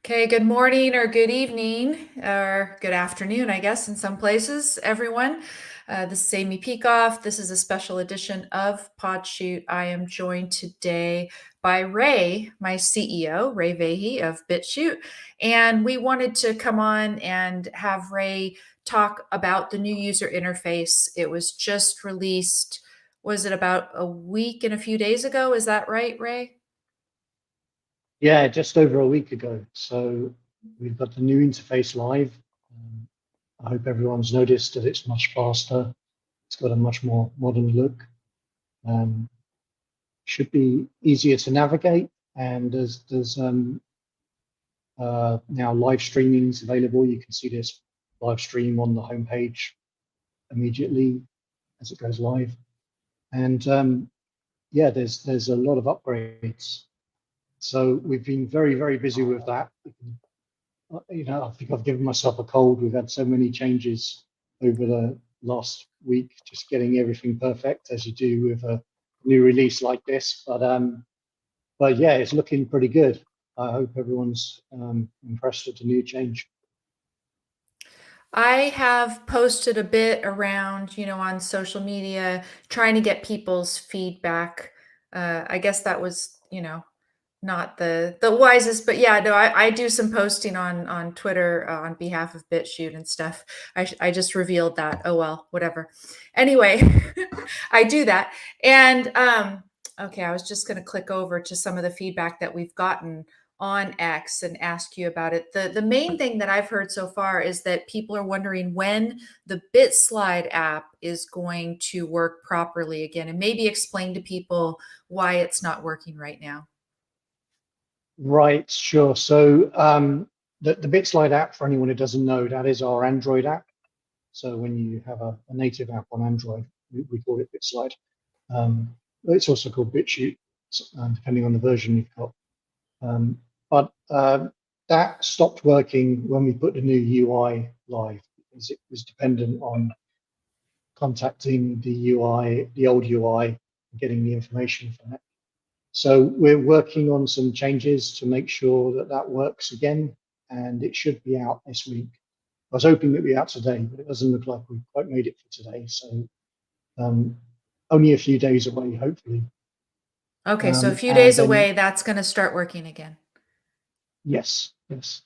Okay, good morning or good evening or good afternoon, I guess, in some places, everyone. This is Amy Peikoff. This is a special edition of BitChute. I am joined today by Ray, my CEO, Ray Vahey of BitChute. And we wanted to come on and have Ray talk about the new user interface. It was just released, was it about a week and a few days ago? Is that right, Ray? Yeah, just over a week ago. So we've got the new interface live. I hope everyone's noticed that it's much faster. It's got a much more modern look. Should be easier to navigate. And there's now live streamings available. You can see this live stream on the homepage immediately as it goes live. And yeah, there's a lot of upgrades. So we've been very, very busy with that. I think I've given myself a cold. We've had so many changes over the last week, just getting everything perfect as you do with a new release like this. But yeah, it's looking pretty good. I hope everyone's impressed with the new change. I have posted a bit around, on social media, trying to get people's feedback. I guess that was, not the wisest, but yeah, no, I do some posting on Twitter on behalf of BitChute and stuff. I just revealed that. Oh well, whatever. Anyway, I do that, and okay, I was just going to click over to some of the feedback that we've gotten on X and ask you about it. The main thing that I've heard so far is that people are wondering when the BitSlide app is going to work properly again, and maybe explain to people why it's not working right now. Right, sure. So the BitSlide app, for anyone who doesn't know, that is our Android app. So when you have a native app on Android, we call it BitSlide. It's also called BitChute, depending on the version you've got. But that stopped working when we put the new UI live because it was dependent on contacting the UI, the old UI, getting the information from it. So we're working on some changes to make sure that that works again, and it should be out this week. I was hoping it'd be out today, but it doesn't look like we've quite made it for today. So only a few days away, hopefully. Okay, so a few And days then away, that's going to start working again. yes, yes.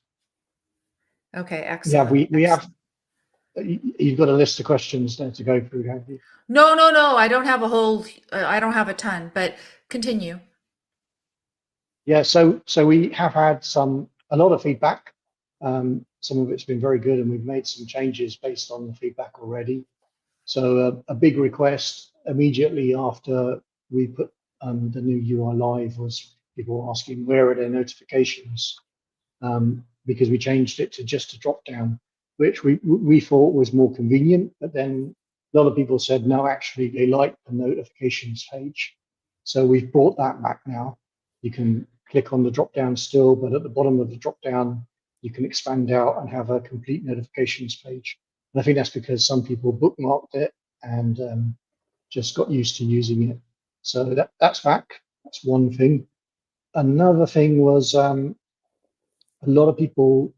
Okay, Yeah, excellent. we have. Excellent. You've got a list of questions there to go through, have you? No, no, no. I don't have a whole. I don't have a ton, but continue. Yeah, so we have had a lot of feedback. Some of it's been very good, and we've made some changes based on the feedback already. So a big request immediately after we put the new UI live was people asking where are their notifications, because we changed it to just a drop down, which we thought was more convenient. But then a lot of people said no, actually they like the notifications page. So we've brought that back now. You can click on the drop down still, but at the bottom of the drop down, you can expand out and have a complete notifications page. And I think that's because some people bookmarked it and just got used to using it. So that's back. That's one thing. Another thing was a lot of people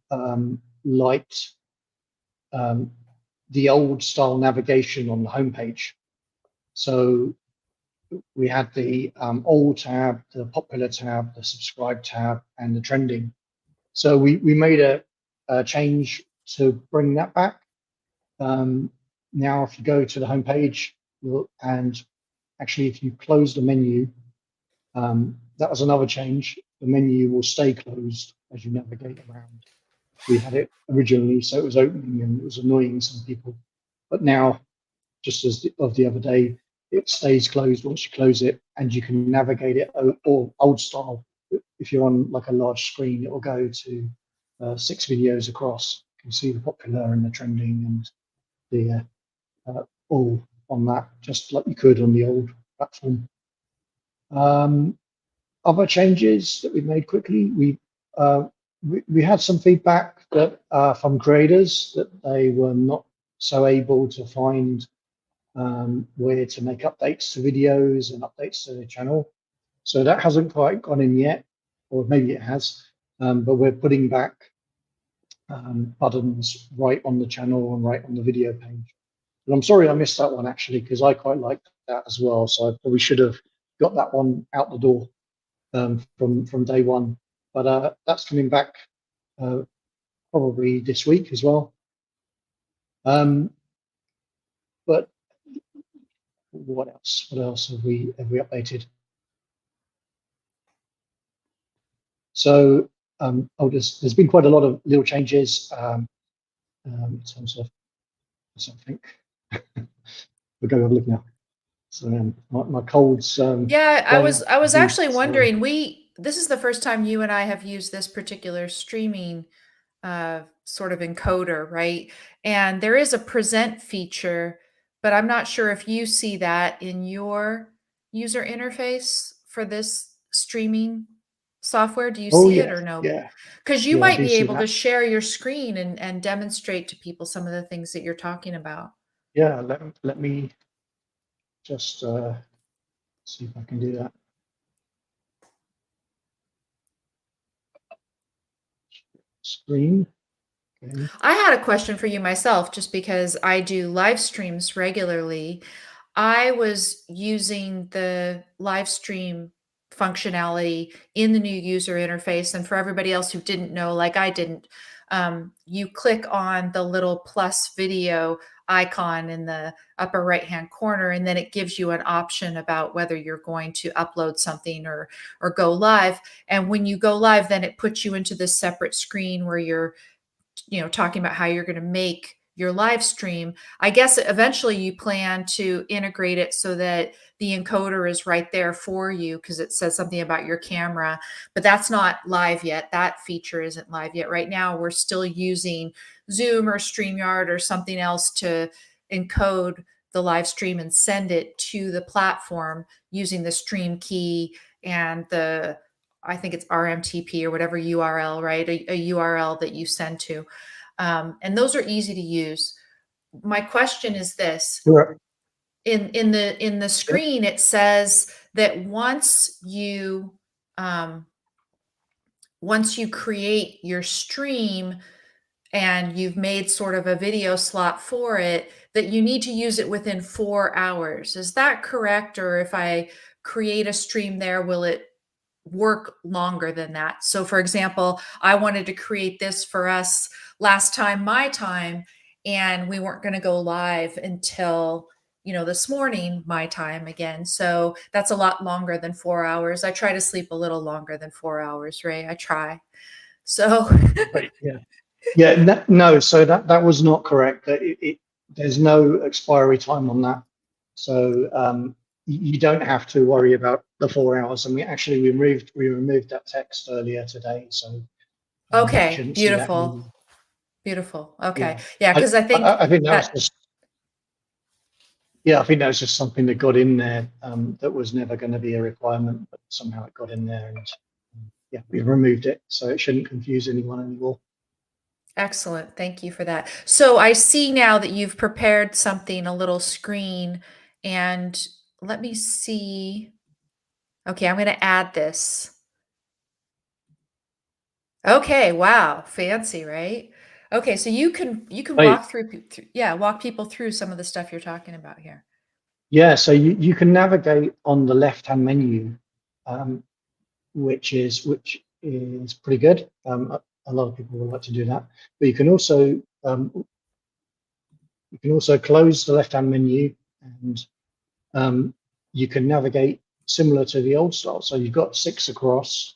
liked the old style navigation on the homepage. So we had the all tab, the popular tab, the subscribe tab, and the trending. So we made a change to bring that back. Now, if you go to the homepage and actually if you close the menu, that was another change. The menu will stay closed as you navigate around. We had it originally, so it was opening and it was annoying some people. But now, just as of the other day, it stays closed once you close it, and you can navigate it or old style. If you're on like a large screen, it will go to 6 videos across. You can see the popular and the trending and the all on that, just like you could on the old platform. Other changes that we made quickly, we had some feedback that from creators that they were not so able to find where to make updates to videos and updates to the channel. So that hasn't quite gone in yet, or maybe it has. but we're putting back buttons right on the channel and right on the video page. And I'm sorry I missed that one actually, because I quite liked that as well. So I probably should have got that one out the door from day one. But that's coming back probably this week as well. But what else? What else have we updated? So there's been quite a lot of little changes in terms of something. We'll go have a look now. So my cold's Yeah, I was deep, actually so, wondering, this is the first time you and I have used this particular streaming sort of encoder, right? And there is a present feature, but I'm not sure if you see that in your user interface for this streaming software. Do you oh see it yeah, or no? yeah, Because you yeah, I might do be see able to that. share your screen and demonstrate to people some of the things that you're talking about. Yeah, let me just see if I can do that. Screen. Okay. I had a question for you myself, just because I do live streams regularly. I was using the live stream functionality in the new user interface. And for everybody else who didn't know, like I didn't, you click on the little plus video icon in the upper right hand corner, and then it gives you an option about whether you're going to upload something or go live. And when you go live, then it puts you into this separate screen where you're talking about how you're going to make your live stream. I guess eventually you plan to integrate it so that the encoder is right there for you because it says something about your camera, but that's not live yet. That feature isn't live yet. Right now, we're still using Zoom or StreamYard or something else to encode the live stream and send it to the platform using the stream key and I think it's RMTP or whatever URL, right? A URL that you send to. And those are easy to use. My question is this. Sure. In the Yep. screen, it says that once you create your stream and you've made sort of a video slot for it, that you need to use it within 4 hours. Is that correct? Or if I create a stream there, will it work longer than that? So for example, I wanted to create this for us last time, my time, and we weren't going to go live until, this morning, my time again. So that's a lot longer than 4 hours. I try to sleep a little longer than 4 hours, Ray. I try. So, Right. Yeah. Yeah. No. So that was not correct. There's no expiry time on that. So you don't have to worry about the 4 hours. And we removed that text earlier today. So you okay, shouldn't see that beautiful. anymore. Beautiful. Okay. Yeah. Yeah, I, because I think I think that was that just I think that was just something that got in there that was never going to be a requirement, but somehow it got in there, and yeah, we removed it, so it shouldn't confuse anyone anymore. excellent. Thank you for that. So I see now that you've prepared something, a little screen, and let me see. Okay, I'm going to add this. Okay, wow, fancy, right? Okay, so you can Right. walk people through some of the stuff you're talking about here. Yeah, so you can navigate on the left-hand menu, um, which is pretty good. A lot of people would like to do that, but you can also close the left-hand menu, and you can navigate similar to the old style. So you've got 6 across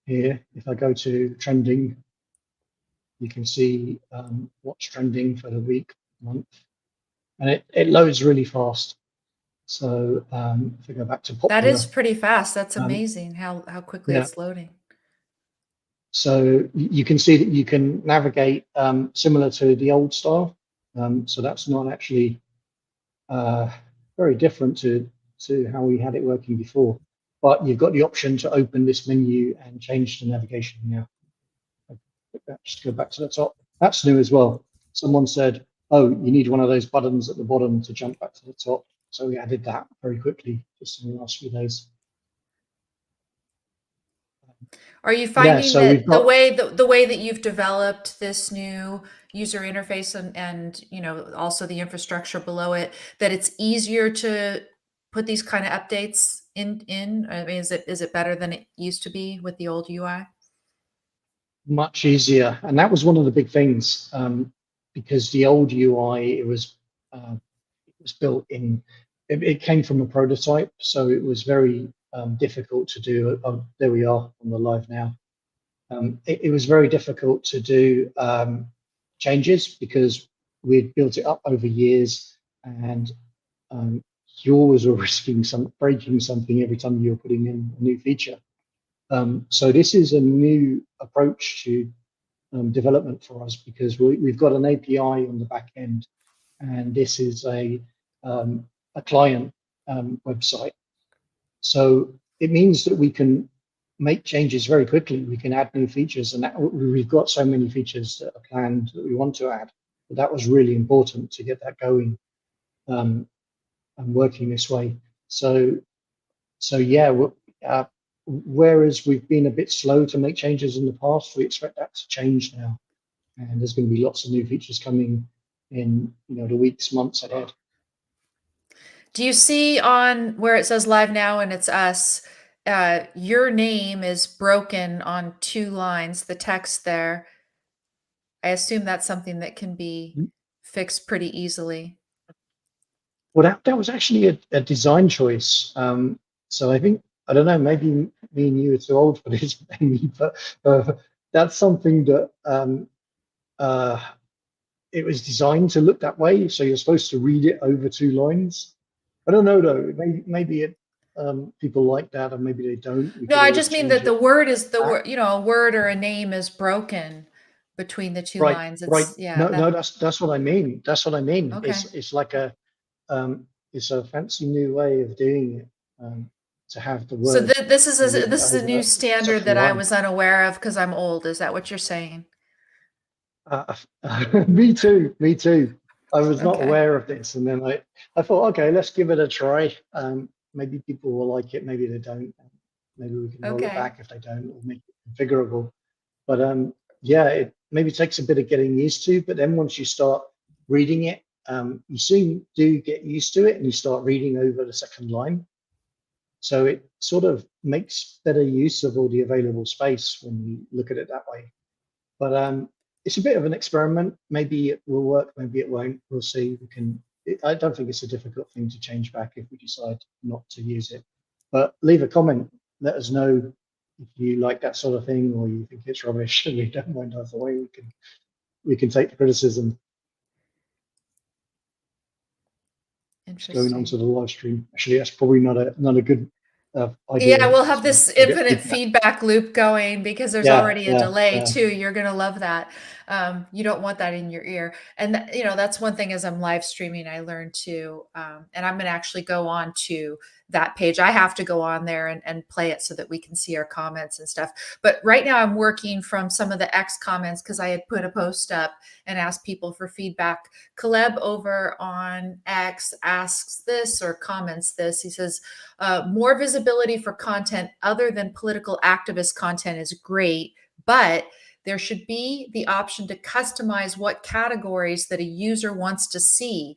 here. If I go to trending, you can see what's trending for the week, month, and it loads really fast. So if we go back to That is popular, pretty fast. That's um, amazing how quickly yeah. it's loading. So you can see that you can navigate similar to the old style. So that's not actually very different to how we had it working before. But you've got the option to open this menu and change the navigation now. Just go back to the top. That's new as well. Someone said, oh, you need one of those buttons at the bottom to jump back to the top. So we added that very quickly just in the last few days. Are you Yeah, finding so we've that the got way the way that you've developed this new user interface and also the infrastructure below it, that it's easier to put these kind of updates in? I mean, is it better than it used to be with the old UI? much easier, and that was one of the big things, because the old UI, it was built in, it came from a prototype, so it was very difficult to do. There we are on the live now. It was very difficult to do changes because we'd built it up over years, and um, you always were risking breaking something every time you were putting in a new feature. So this is a new approach to development for us because we've got an API on the back end, and this is a client website. So it means that we can make changes very quickly. We can add new features, and we've got so many features that are planned that we want to add. But that was really important to get that going um, and working this way. So, so yeah. Uh, whereas we've been a bit slow to make changes in the past, we expect that to change now. And there's going to be lots of new features coming in, the weeks, months ahead. Do you see on where it says live now and it's us, your name is broken on two lines, the text there. I assume that's something that can be fixed pretty easily. Well, that was actually a design choice. So I think, I don't know, maybe me and you are too old for this, maybe, but that's something that uh, it was designed to look that way. So you're supposed to read it over two lines. I don't know though. Maybe people like that, or maybe they don't. We No, could I always just mean change that the it word is the back. word, a word or a name is broken between the two Right, lines. right. It's yeah, No, no, that that's what I mean. That's what I mean. okay. It's like it's a fancy new way of doing it, to have the So word be written this is a new over the standard second that I line. was unaware of because I'm old. Is that what you're saying? Uh, me too, me too. I was not Okay. aware of this, and then I thought, okay, let's give it a try. Maybe people will like it, maybe they don't. Maybe we can roll it Okay. back if they don't, or make it configurable. But yeah, it maybe takes a bit of getting used to. But then once you start reading it, you soon do get used to it, and you start reading over the second line. So it sort of makes better use of all the available space when you look at it that way. But it's a bit of an experiment. Maybe it will work, maybe it won't. We'll see. I don't think it's a difficult thing to change back if we decide not to use it. But leave a comment. Let us know if you like that sort of thing or you think it's rubbish and we don't mind either way. We can take the criticism. Just going on to Interesting. the live stream. Actually, that's probably not a good Yeah, idea we'll have because this we'll get infinite feedback. feedback loop going because there's Yeah, already a yeah, delay yeah. too. You're gonna love that. You don't want that in your ear. And that's one thing as I'm live streaming, I learned to, and I'm gonna actually go on to that page. I have to go on there and play it so that we can see our comments and stuff. But right now I'm working from some of the X comments because I had put a post up and asked people for feedback. Caleb over on X asks this or comments this. He says, more visibility for content other than political activist content is great, but there should be the option to customize what categories that a user wants to see.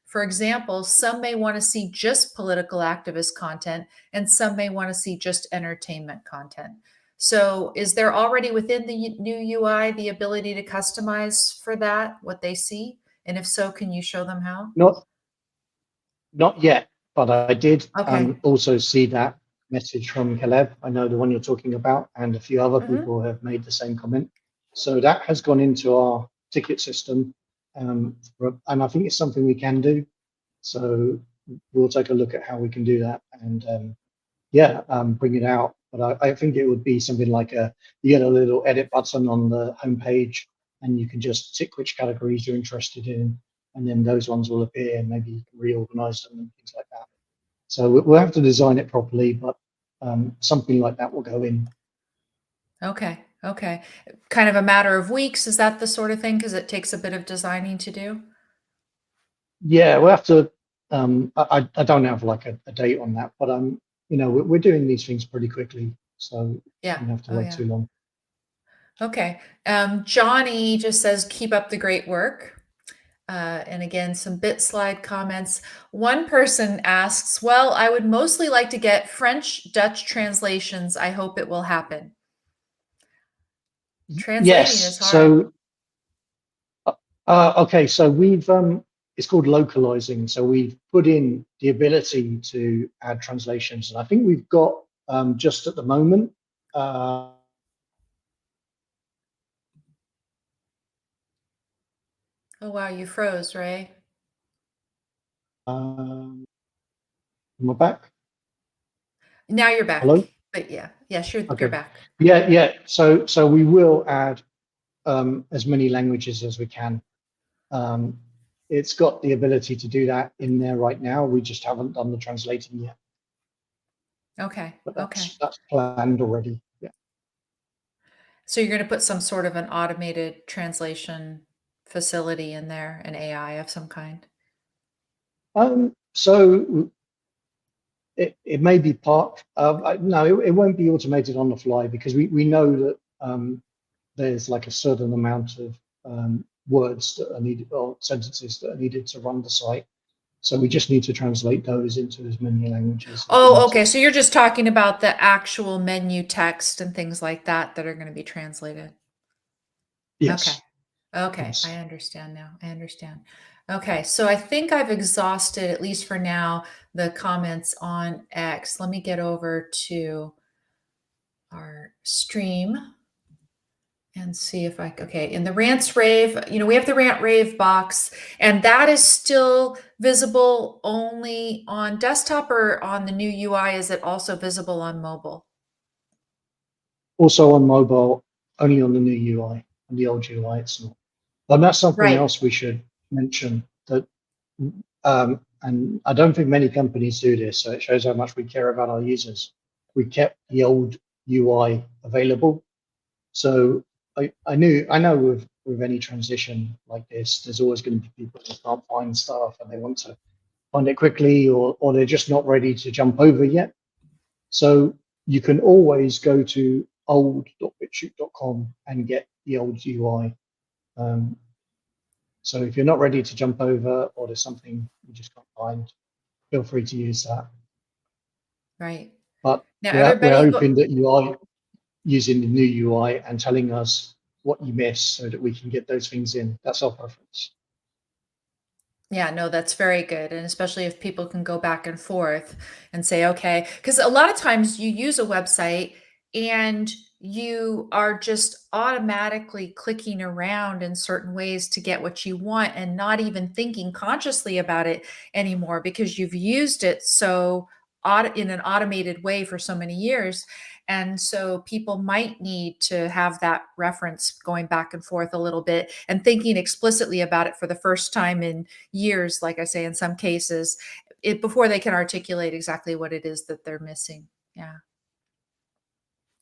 For example, some may want to see just political activist content, and some may want to see just entertainment content. So, is there already within the new UI the ability to customize for that, what they see? And if so, can you show them how? Not Not yet, but I did Okay. also see that message from Caleb. I know the one you're talking about, and a few other Hmm. people have made the same comment. So that has gone into our ticket system, and I think it's something we can do. So we'll take a look at how we can do that, and yeah, bring it out. But I think it would be something like you get a little edit button on the homepage, and you can just tick which categories you're interested in, and then those ones will appear, and maybe you can reorganize them and things like that. So we'll have to design it properly, but something like that will go in. Okay. Okay. Kind of a matter of weeks. Is that the sort of thing? Because it takes a bit of designing to do. Yeah, we'll have to. I don't have like a date on that, but we're doing these things pretty quickly. so Yeah. you don't have to Oh, wait yeah. too long. Okay. Johnny just says, keep up the great work. And again, some BitSlide comments. One person asks, well, I would mostly like to get French, Dutch translations. I hope it will happen. Translating is Yes. hard. So okay. So we've it's called localizing. So we've put in the ability to add translations, and I think we've got just at the moment. Oh, wow. You froze, Ray. Am I back? Now you're back. Hello? But yeah, yes, you're Okay. back. Yeah. So we will add as many languages as we can. Um, it's got the ability to do that in there right now. We just haven't done the translating yet, Okay. but Okay. that's planned already. Yeah. So you're going to put some sort of an automated translation facility in there, an AI of some kind. So it may be part. No, it won't be automated on the fly because we know that there's like a certain amount of words that are needed or sentences that are needed to run the site. So we just need to translate those into as many languages as we Oh, need okay. to. So you're just talking about the actual menu text and things like that that are going to be translated. Okay. Yes. Okay. I Yes. understand now. I understand. Okay. So I think I've exhausted, at least for now, the comments on X. Let me get over to our stream and see if okay, in the rants rave, we have the rant rave box, and that is still visible only on desktop, or on the new UI, is it also visible on mobile? Also on mobile, only on the new UI. On the old UI, it's not. And that's something Right. else we should mention that, and I don't think many companies do this, so it shows how much we care about our users. We kept the old UI available. So I know with any transition like this, there's always going to be people who can't find stuff and they want to find it quickly, or they're just not ready to jump over yet. So you can always go to old.bitchute.com and get the old UI. So if you're not ready to jump over, or there's something you just can't find, feel free to use that. Right. But Now we're everybody hoping that you are using the new UI and telling us what you miss so that we can get those things in. That's our preference. Yeah, no, that's very good. And especially if people can go back and forth and say, okay, because a lot of times you use a website and you are just automatically clicking around in certain ways to get what you want and not even thinking consciously about it anymore because you've used it so in an automated way for so many years. And so people might need to have that reference going back and forth a little bit and thinking explicitly about it for the first time in years, like I say, in some cases, before they can articulate exactly what it is that they're missing. Yeah.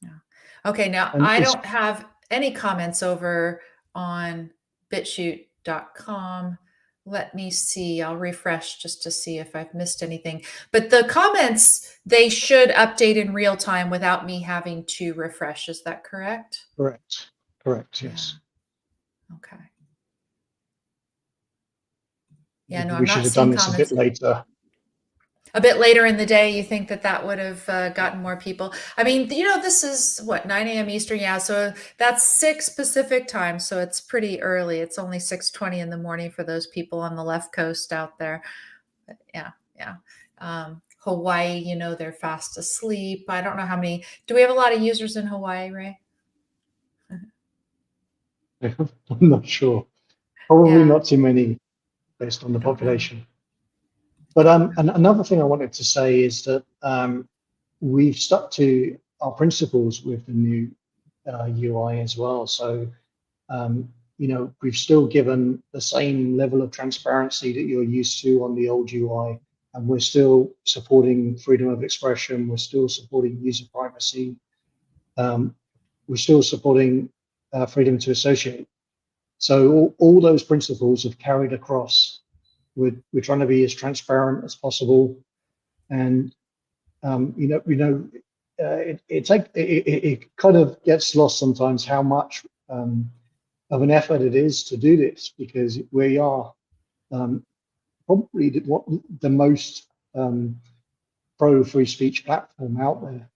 Yeah. Okay. Now And I it's don't have any comments over on bitchute.com. Let me see. I'll refresh just to see if I've missed anything. But the comments, they should update in real time without me having to refresh. Is that correct? correct. Correct. Yeah. Yes. Okay. Yeah, no, Maybe I'm we should not have seeing done this a bit comments. later. A bit later in the day, you think that that would have gotten more people? I mean, this is what, 9 a.m. Eastern, yeah. So that's 6 Pacific time, so it's pretty early. It's only 6:20 in the morning for those people on the left coast out there. But yeah, yeah. Hawaii, they're fast asleep. I don't know how many. Do we have a lot of users in Hawaii, Ray? I'm not sure. Probably Yeah, not too many based on the I don't know. population. But and another thing I wanted to say is that we've stuck to our principles with the new UI as well. So we've still given the same level of transparency that you're used to on the old UI, and we're still supporting freedom of expression. We're still supporting user privacy. We're still supporting freedom to associate. So all those principles have carried across. We're trying to be as transparent as possible, and it kind of gets lost sometimes how much of an effort it is to do this, because we are probably the most pro free speech platform out there.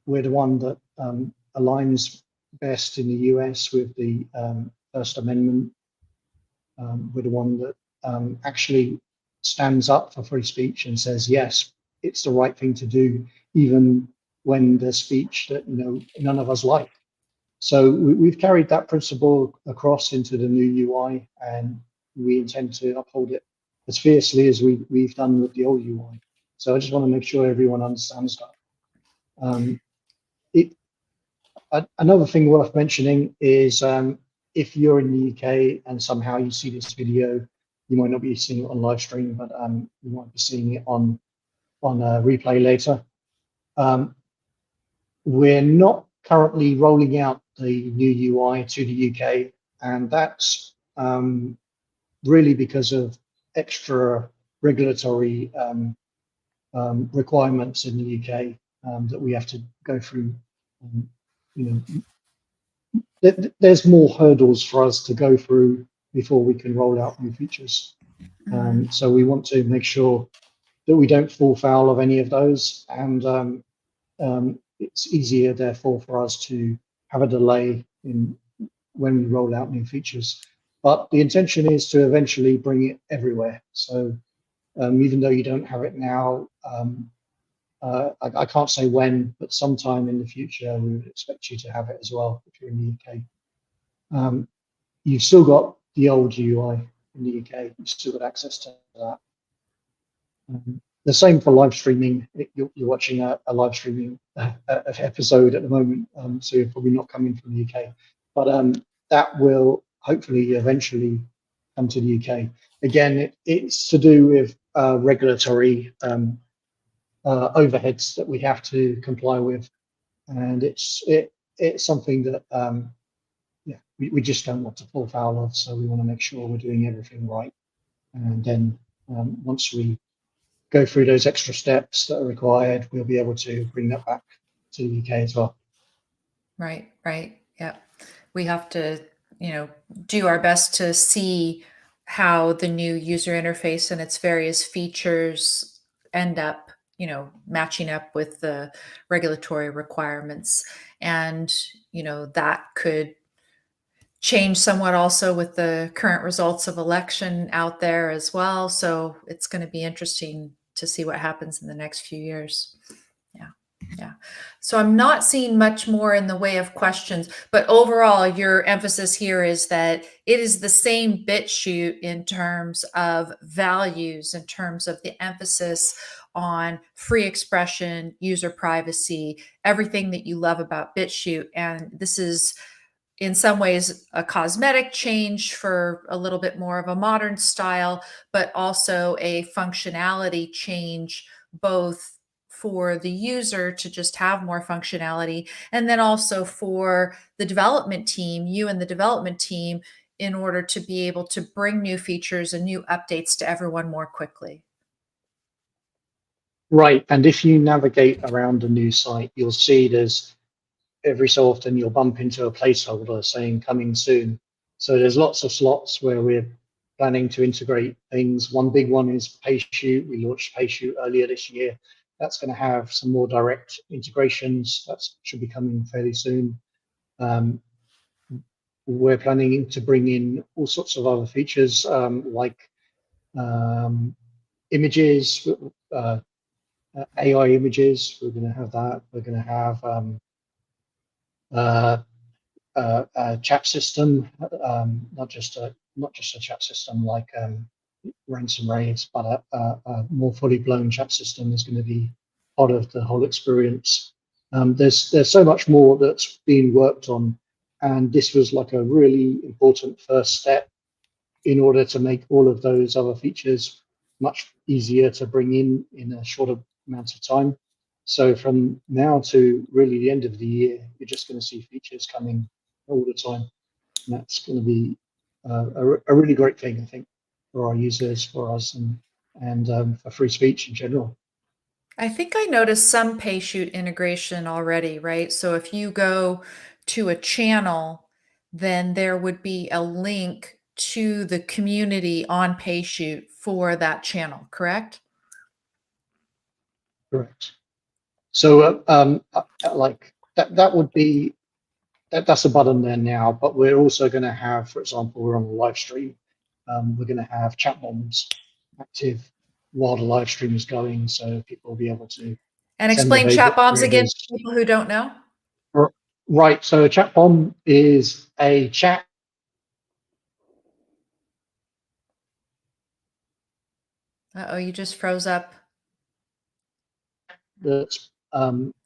We're the one that aligns best in the US with the First Amendment. We're the one that actually stands up for free speech and says, yes, it's the right thing to do, even when there's speech that none of us like. So we've carried that principle across into the new UI, and we intend to uphold it as fiercely as we've done with the old UI. So I just want to make sure everyone understands that. Another thing worth mentioning is if you're in the UK and somehow you see this video, you might not be seeing it on live stream, but you might be seeing it on a replay later. We're not currently rolling out the new UI to the UK, and that's really because of extra regulatory requirements in the UK that we have to go through. There's more hurdles for us to go through before we can roll out new features. So we want to make sure that we don't fall foul of any of those, and it's easier, therefore, for us to have a delay in when we roll out new features. But the intention is to eventually bring it everywhere. So even though you don't have it now, I can't say when, but sometime in the future, we would expect you to have it as well if you're in the UK. You've still got the old UI in the UK. You've still got access to that. The same for live streaming. You're watching a live streaming episode at the moment, so you're probably not coming from the UK. But that will hopefully eventually come to the UK. Again, it's to do with regulatory overheads that we have to comply with, and it's something that we just don't want to fall foul of. So we want to make sure we're doing everything right, and then once we go through those extra steps that are required, we'll be able to bring that back to the UK as well. Right. Yeah. We have to, do our best to see how the new user interface and its various features end up, matching up with the regulatory requirements. And, that could change somewhat also with the current results of election out there as well. So it's going to be interesting to see what happens in the next few years. Yeah. So I'm not seeing much more in the way of questions, but overall, your emphasis here is that it is the same BitChute in terms of values, in terms of the emphasis on free expression, user privacy, everything that you love about BitChute. And this is in some ways a cosmetic change for a little bit more of a modern style, but also a functionality change, both for the user to just have more functionality, and then also for the development team, you and the development team, in order to be able to bring new features and new updates to everyone more quickly. Right, and if you navigate around the new site, you'll see there's every so often you'll bump into a placeholder saying coming soon. So there's lots of slots where we're planning to integrate things. One big one is BitChute. We launched BitChute earlier this year. That's going to have some more direct integrations. That should be coming fairly soon. We're planning to bring in all sorts of other features like images, AI images. We're going to have that. We're going to have a chat system, not just a chat system like ransom raids, but a more fully blown chat system is going to be part of the whole experience. There's so much more that's being worked on, and this was like a really important first step in order to make all of those other features much easier to bring in a shorter amount of time. So from now to really the end of the year, you're just going to see features coming all the time. And that's going to be a really great thing, I think, for our users, for us, and for free speech in general. I think I noticed some PayShoot integration already, right? So if you go to a channel, then there would be a link to the community on PayShoot for that channel, correct? Correct. So, like that would be that's a button there now, but we're also going to have, for example, we're on a live stream. We're going to have chat bombs active while the live stream is going, so people will be able to And send their explain chat favorite bombs again creators. for people who don't know. Right. So a chat bomb is a chat Uh-oh, you just froze up. that's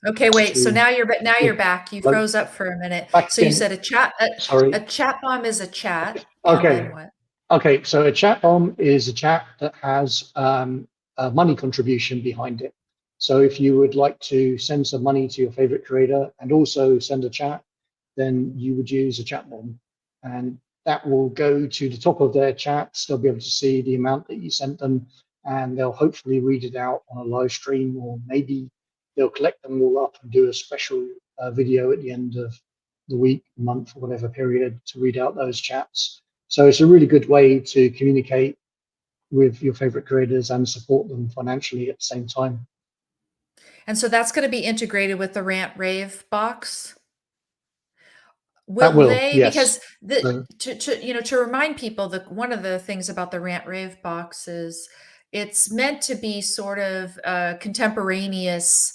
Okay, wait. So to now you're give back. You like froze up for a minute. back So you again. said a Sorry. chat bomb is a chat, and then Okay. what? Okay. So a chat bomb is a chat that has a money contribution behind it. So if you would like to send some money to your favorite creator and also send a chat, then you would use a chat bomb, and that will go to the top of their chats. They'll be able to see the amount that you sent them, and they'll hopefully read it out on a live stream, or maybe they'll collect them all up and do a special video at the end of the week, month, or whatever period to read out those chats. So it's a really good way to communicate with your favorite creators and support them financially at the same time. And so that's going to be integrated with the rant rave box. That Will will, they, yes. because the So to remind people that one of the things about the rant rave box is it's meant to be sort of a contemporaneous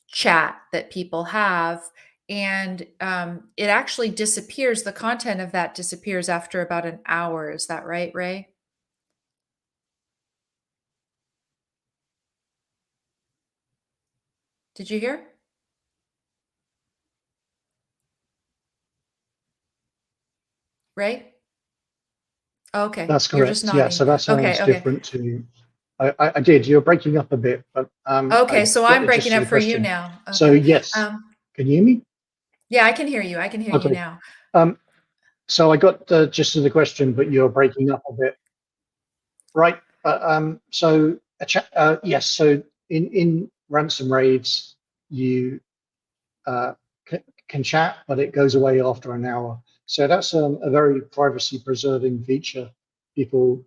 chat that people have, and it actually disappears. The content of that disappears after about an hour. Is that right, Ray? Did you hear? Ray? Okay, that's you're just correct. Yeah. nodding. So that sounds Okay, okay. different to. I did. You're breaking up a bit, but Okay, I so got I'm the breaking gist of up the for you question. now. So Okay. yes, Um, can you hear me? yeah, I can hear you. I can hear you Okay. now. Um, so I got the gist of the question, but you're breaking up a bit, right? So a chat. Yes. So in ransom raids, you uh, can chat, but it goes away after an hour. So that's a very privacy preserving feature. People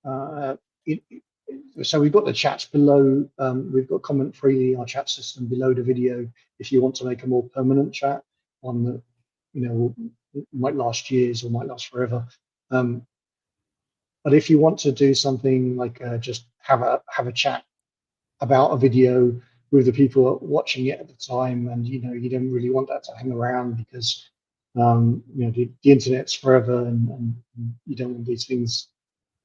uh, it, so we've got the chats below. We've got comment freely in our chat system below the video. If you want to make a more permanent chat, one that might last years or might last forever. Um, but if you want to do something like just have a chat about a video with the people watching it at the time, and you don't really want that to hang around because the internet's forever, and you don't want these things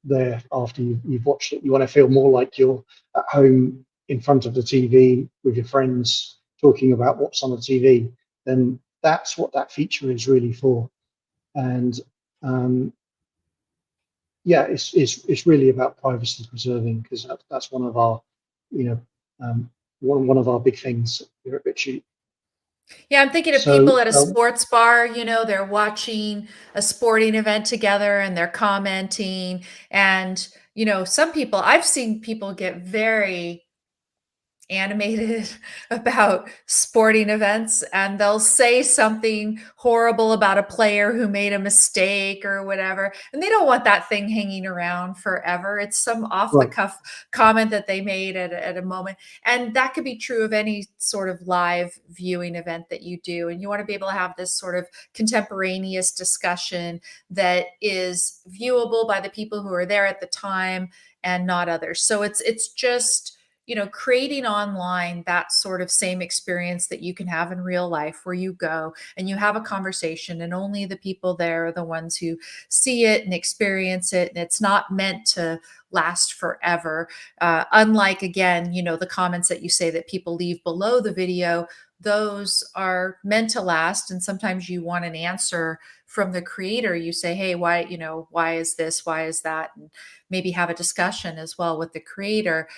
there after you've watched it. You want to feel more like you're at home in front of the TV with your friends talking about what's on the TV. Then that's what that feature is really for. And yeah, it's really about privacy preserving, because that's one of our, you know, one of our big things here at BitChute. Yeah, I'm thinking of people So at a sports bar, they're watching a sporting event together and they're commenting. And, some people, I've seen people get very animated about sporting events, and they'll say something horrible about a player who made a mistake or whatever, and they don't want that thing hanging around forever. It's some off the right, cuff comment that they made at a moment, and that could be true of any sort of live viewing event that you do. And you want to be able to have this sort of contemporaneous discussion that is viewable by the people who are there at the time and not others. So it's just creating online that sort of same experience that you can have in real life, where you go and you have a conversation and only the people there are the ones who see it and experience it. And it's not meant to last forever. Unlike, again, the comments that you say that people leave below the video, those are meant to last. And sometimes you want an answer from the creator. You say, hey, why is this? Why is that? And maybe have a discussion as well with the creator.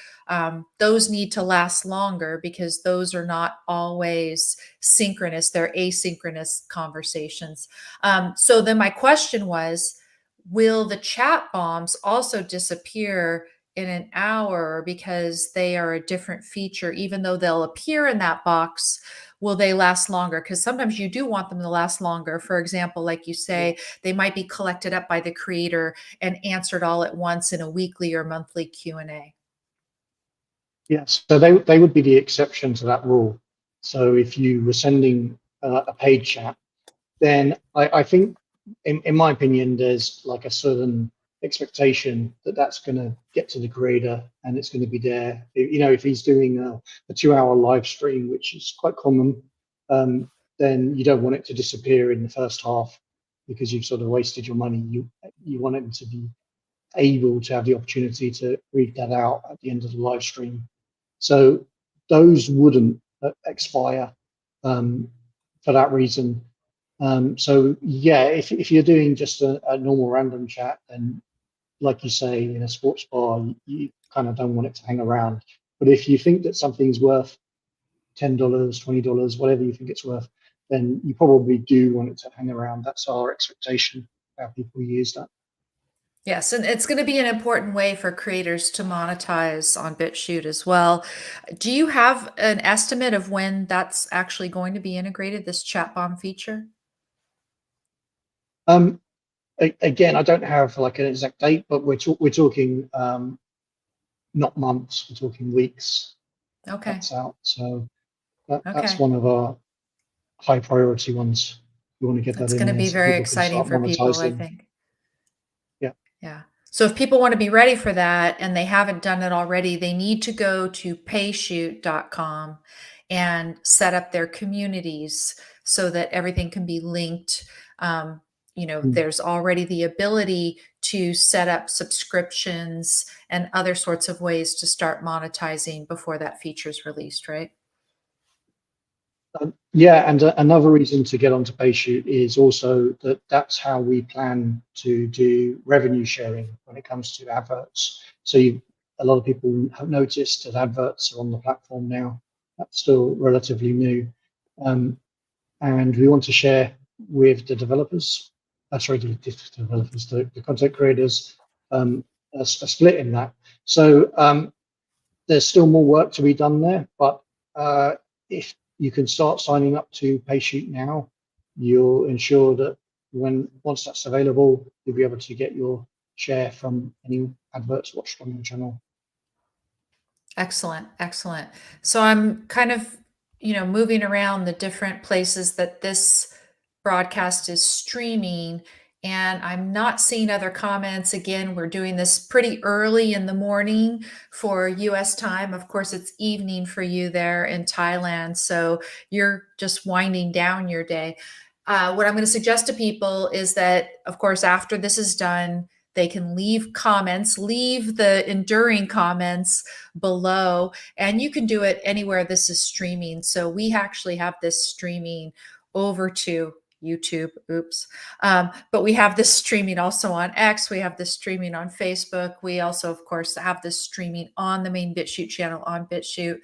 Those need to last longer because those are not always synchronous, they're asynchronous conversations. So then my question was, will the chat bombs also disappear in an hour because they are a different feature, even though they'll appear in that box, will they last longer? Because sometimes you do want them to last longer. For example, like you say, they might be collected up by the creator and answered all at once in a weekly or monthly Q&A. Yes, so they would be the exception to that rule. So if you were sending a paid chat, then I think, in my opinion, there's like a certain expectation that that's going to get to the creator and it's going to be there. You know, if he's doing a 2-hour live stream, which is quite common, then you don't want it to disappear in the first half because you've sort of wasted your money. You want him to be able to have the opportunity to read that out at the end of the live stream. So those wouldn't expire for that reason. So yeah, if you're doing just a normal random chat, then like you say, in a sports bar, you kind of don't want it to hang around. But if you think that something's worth $10, $20, whatever you think it's worth, then you probably do want it to hang around. That's our expectation, how people use that. Yes, and it's going to be an important way for creators to monetize on BitChute as well. Do you have an estimate of when that's actually going to be integrated, this chat bomb feature? Um, Again, I don't have like an exact date, but we're talking not months, we're talking weeks. Okay. That's out. So that's Okay. one of our high priority ones. We want to get that That's in going to there be so very people can exciting start for people, I monetizing. think. Yeah. Yeah. So if people want to be ready for that and they haven't done it already, they need to go to payshoot.com and set up their communities so that everything can be linked. Mm. There's already the ability to set up subscriptions and other sorts of ways to start monetizing before that feature is released, right? Yeah, and another reason to get onto BitChute is also that that's how we plan to do revenue sharing when it comes to adverts. So a lot of people have noticed that adverts are on the platform now. That's still relatively new. And we want to share with the developers, the developers, the content creators, a split in that. So there's still more work to be done there, but if you can start signing up to BitChute now, you'll ensure that once that's available, you'll be able to get your share from any adverts watched on your channel. Excellent, excellent. So I'm kind of, moving around the different places that this broadcast is streaming, and I'm not seeing other comments. Again, we're doing this pretty early in the morning for US time. Of course, it's evening for you there in Thailand, so you're just winding down your day. What I'm going to suggest to people is that, of course, after this is done, they can leave comments, leave the enduring comments below, and you can do it anywhere this is streaming. So we actually have this streaming over to YouTube. Oops. But we have this streaming also on X. We have this streaming on Facebook. We also, of course, have this streaming on the main BitChute channel on BitChute.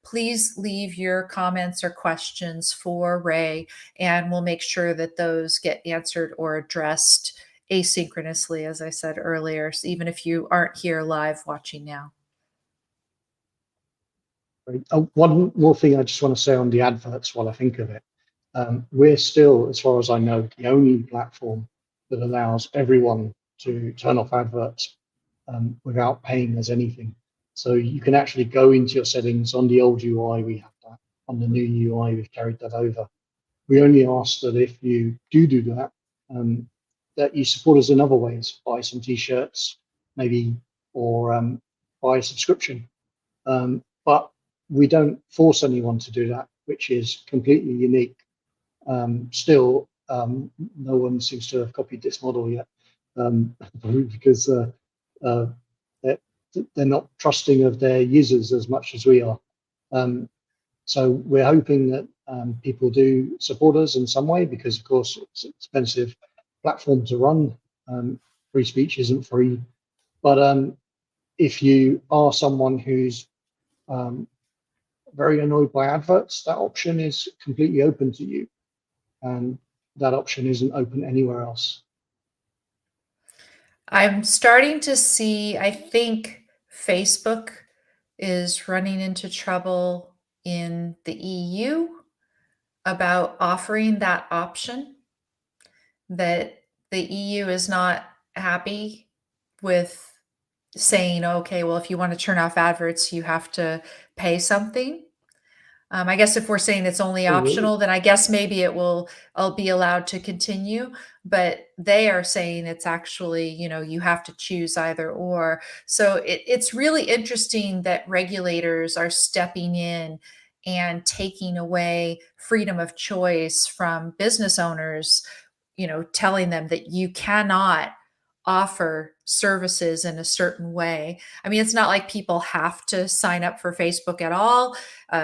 Please leave your comments or questions for Ray, and we'll make sure that those get answered or addressed asynchronously, as I said earlier, so even if you aren't here live watching now. Right. One more thing I just want to say on the adverts while I think of it. We're still, as far as I know, the only platform that allows everyone to turn off adverts without paying us anything. So you can actually go into your settings on the old UI, we have that. On the new UI, we've carried that over. We only ask that if you do that, that you support us in other ways, buy some t-shirts maybe, or buy a subscription. But we don't force anyone to do that, which is completely unique. Still, no one seems to have copied this model yet, because they're not trusting of their users as much as we are. So we're hoping that people do support us in some way, because of course it's an expensive platform to run. Free speech isn't free, but if you are someone who's very annoyed by adverts, that option is completely open to you, and that option isn't open anywhere else. I'm starting to see, I think, Facebook is running into trouble in the EU about offering that option, that the EU is not happy with saying, okay, well, if you want to turn off adverts, you have to pay something. I guess if we're saying it's only Oh, really? optional, then I guess maybe I'll be allowed to continue. But they are saying it's actually, you have to choose either or. So it's really interesting that regulators are stepping in and taking away freedom of choice from business owners, telling them that you cannot offer services in a certain way. I mean, it's not like people have to sign up for Facebook at all.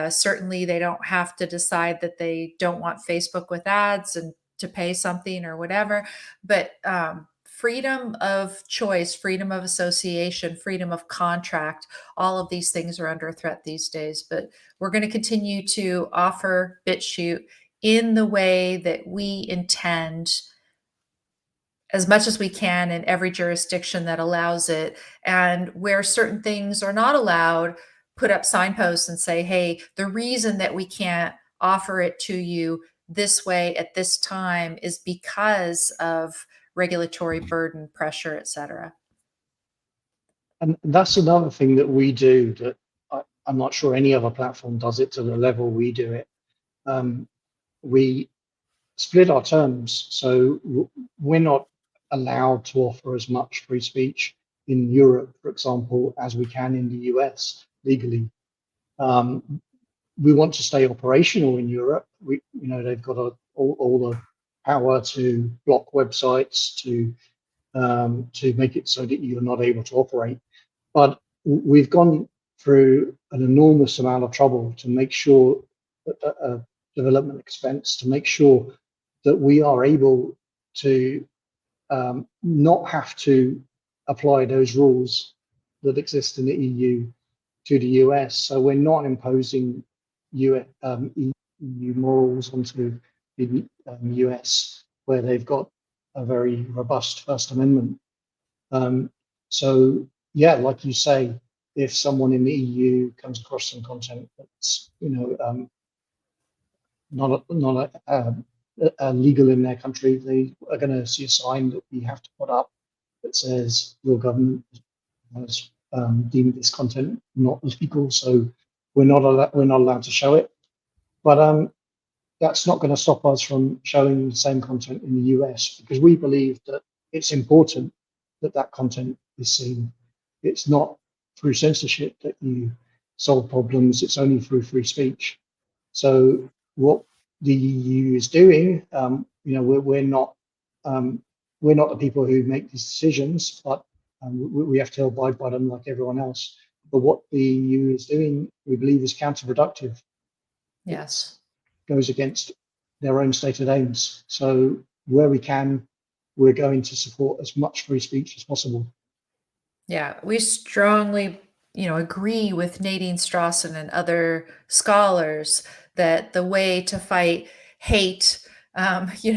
Certainly, they don't have to decide that they don't want Facebook with ads and to pay something or whatever. But freedom of choice, freedom of association, freedom of contract, all of these things are under threat these days. But we're going to continue to offer BitChute in the way that we intend as much as we can in every jurisdiction that allows it. And where certain things are not allowed, put up signposts and say, hey, the reason that we can't offer it to you this way at this time is because of regulatory burden, pressure, et cetera. And that's another thing that we do that I'm not sure any other platform does it to the level we do it. We split our terms, so we're not allowed to offer as much free speech in Europe, for example, as we can in the US legally. We want to stay operational in Europe. They've got all the power to block websites, to make it so that you're not able to operate. But we've gone through an enormous amount of trouble to make sure that development expense to make sure that we are able to not have to apply those rules that exist in the EU to the US. So we're not imposing EU morals onto the US, where they've got a very robust First Amendment. So yeah, like you say, if someone in the EU comes across some content that's not legal in their country, they are going to see a sign that we have to put up that says your government has deemed this content not legal, so we're not allowed to show it. But that's not going to stop us from showing the same content in the US, because we believe that it's important that that content is seen. It's not through censorship that you solve problems, it's only through free speech. So what the EU is doing, we're not the people who make these decisions, but we have to abide by them like everyone else. But what the EU is doing, we believe, is counterproductive. Yes. It goes against their own stated aims. So where we can, we're going to support as much free speech as possible. Yeah, we strongly, agree with Nadine Strawson and other scholars that the way to fight hate, hate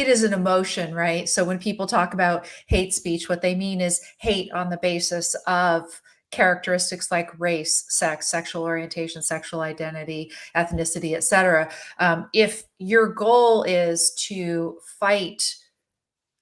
is an emotion, right? So when people talk about hate speech, what they mean is hate on the basis of characteristics like race, sex, sexual orientation, sexual identity, ethnicity, etc. If your goal is to fight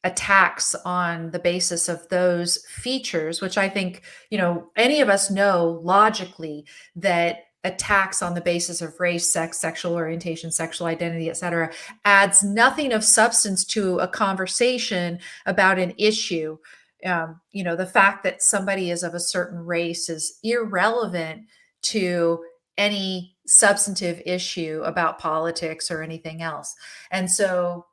attacks on the basis of those features, which I think, any of us know logically that attacks on the basis of race, sex, sexual orientation, sexual identity, etc., adds nothing of substance to a conversation about an issue. The fact that somebody is of a certain race is irrelevant to any substantive issue about politics or anything else. And so,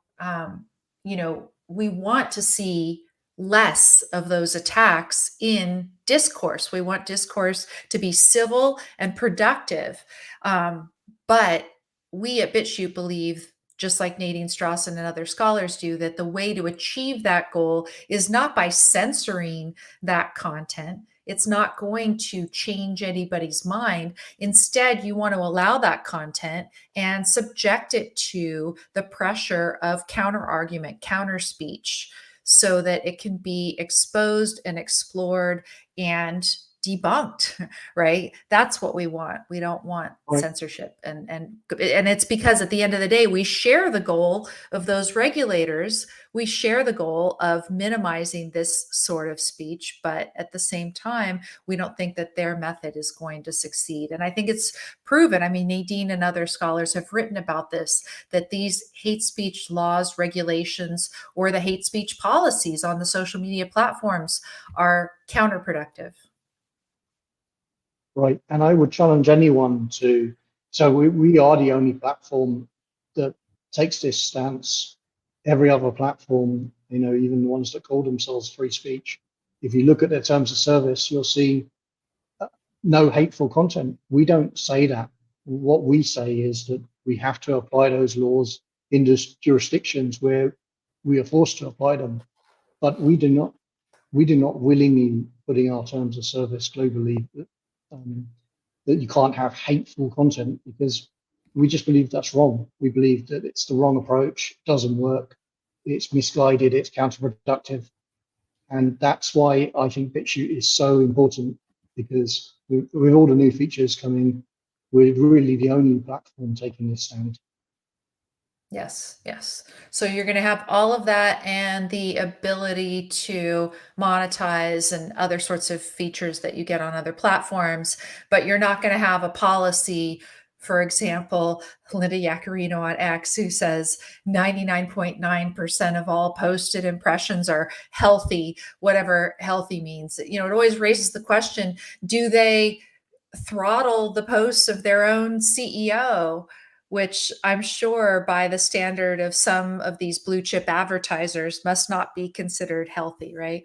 we want to see less of those attacks in discourse. We want discourse to be civil and productive. But we at BitChute believe, just like Nadine Strawson and other scholars do, that the way to achieve that goal is not by censoring that content. It's not going to change anybody's mind. Instead, you want to allow that content and subject it to the pressure of counter argument, counter speech, so that it can be exposed and explored and debunked, right? That's what we want. We don't want Right. censorship. And it's because at the end of the day, we share the goal of those regulators. We share the goal of minimizing this sort of speech, but at the same time, we don't think that their method is going to succeed. And I think it's proven. I mean, Nadine and other scholars have written about this, that these hate speech laws, regulations, or the hate speech policies on the social media platforms are counterproductive. Right. And I would challenge anyone to, so we are the only platform that takes this stance. Every other platform, even the ones that call themselves free speech, if you look at their terms of service, you'll see no hateful content. We don't say that. What we say is that we have to apply those laws in those jurisdictions where we are forced to apply them. But we do not willingly put in our terms of service globally that you can't have hateful content, because we just believe that's wrong. We believe that it's the wrong approach, it doesn't work, it's misguided, it's counterproductive. And that's why I think BitChute is so important, because with all the new features coming, we're really the only platform taking this stand. Yes, yes. So you're going to have all of that and the ability to monetize and other sorts of features that you get on other platforms, but you're not going to have a policy. For example, Linda Yaccarino on X, who says 99.9% of all posted impressions are healthy, whatever healthy means. It always raises the question, do they throttle the posts of their own CEO, which I'm sure by the standard of some of these blue chip advertisers must not be considered healthy, right?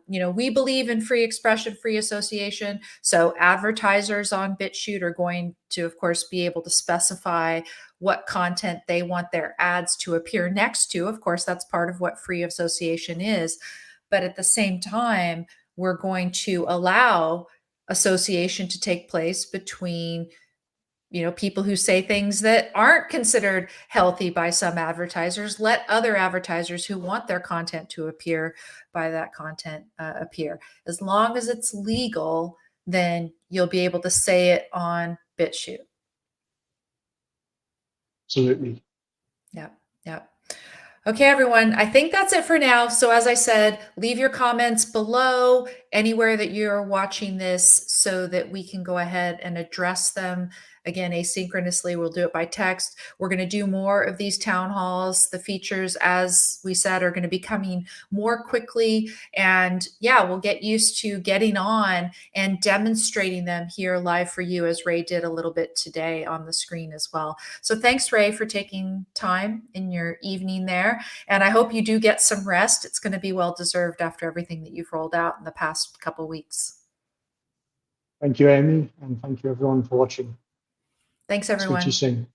We believe in free expression, free association. So advertisers on BitChute are going to, of course, be able to specify what content they want their ads to appear next to. Of course, that's part of what free association is. But at the same time, we're going to allow association to take place between people who say things that aren't considered healthy by some advertisers. Let other advertisers who want their content to appear by that content appear. As long as it's legal, then you'll be able to say it on BitChute. Absolutely. Yep, yep. Okay, everyone, I think that's it for now. So as I said, leave your comments below anywhere that you're watching this so that we can go ahead and address them. Again, asynchronously, we'll do it by text. We're going to do more of these town halls. The features, as we said, are going to be coming more quickly. And yeah, we'll get used to getting on and demonstrating them here live for you, as Ray did a little bit today on the screen as well. So thanks, Ray, for taking time in your evening there. And I hope you do get some rest. It's going to be well-deserved after everything that you've rolled out in the past couple of weeks. Thank you, Amy, and thank you everyone for watching. Thanks, Speak to you everyone. soon.